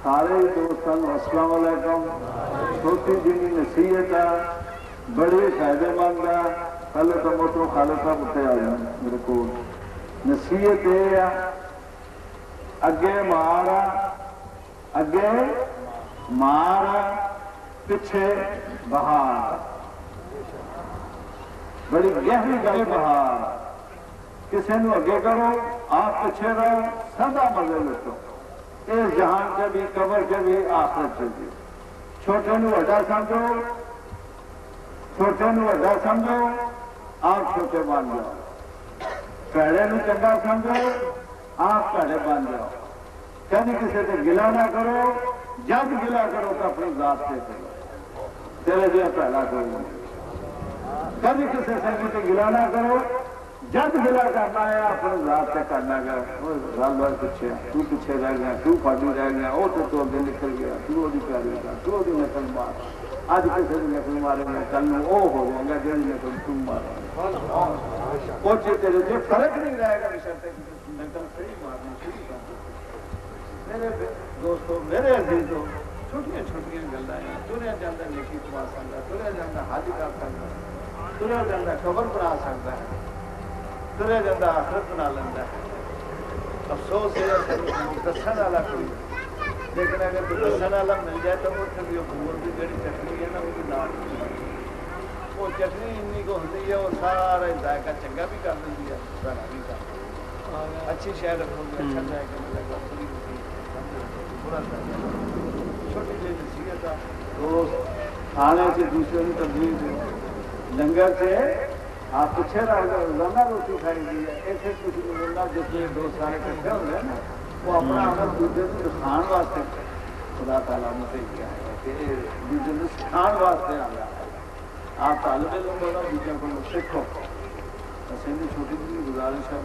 سارے دوستوں السلام علیکم. چھوٹی جی نصیحت ہے, بڑی فائدے مند ہے. پہلے تو موٹو خالد صاحب اتنے آ جائیں میرے کو. نصیحت یہ ہے, اگے مار اگے مار پیچھے بہار. بڑی گہری گل بہار. کسی نے اگے کرو, آپ پیچھے رہو, سدا مزے لٹو. اس جہان سے بھی, قبر سے بھی, آخرت سے بھی. چھوٹے نو وڈا سمجھو, چھوٹے نو وڈا سمجھو, آپ چھوٹے بن جاؤ. پیڑے نو چنگا سمجھو, آپ پیڑے بن جاؤ. کبھی کسی سے گلا نہ کرو. جب گلا کرو تو اپنی ذات سے کرو. تیرے دیا پہلا کوئی نہیں. کبھی کسی سے گلا نہ کرو. جب گلا کرنا ہے اپنے ذات سے کرنا گا. گل بات پیچھے, تو پیچھے رہ گیا, تو پاڈی رہ گیا, وہ تو اگے نکل گیا, تو پیاری گا, تو نقل مار. اج کسی کی نقل مارے گا, کل وہ ہو جائے گا جی نقل تم مارا. وہ تیرے سے فرق نہیں رہے گا. نقل صحیح مارنا شروع کر. میرے دوستوں, میرے عزیزوں, چھوٹیاں چھوٹیاں گلاں ہیں. تریا جاتا نیکی کما سکتا, تریا جاتا حج کر سکتا, تریا جاتا قبر بنا سکتا ہے, تریا جاتا آخرت بنا لینا ہے. افسوس ہے دسن والا کوئی, لیکن اگر دسن والا مل جائے تو اتنے بھی امور کی جڑی چٹنی ہے نا وہ بھی نہ, وہ چٹنی اینی کو ہوتی ہے, وہ سارا ذائقہ چنگا بھی کر دیتی ہے, بنا بھی کر. اچھی شہر رکھو گے, اچھا ذائقہ ملے گا. چھوٹی جی نصیحت ہے دوست, کھانے سے دوسرے کی تبدیل دو. لنگر سے آپ پیچھے رہ گئے, روزانہ روٹی کھائی دی ہے. ایسے کسی کو ملنا جتنے دوست سارے کٹھے ہوتے ہیں نا, وہ اپنا عمل دوسرے کو سکھان واسطے خدا تعالیٰ نے کیا ہے کہ دوسرے کو سکھان واسطے آ گیا. آپ طالب علم بولو, دوسرے کو سیکھو. ایسے چھوٹی سی گزارش ہے.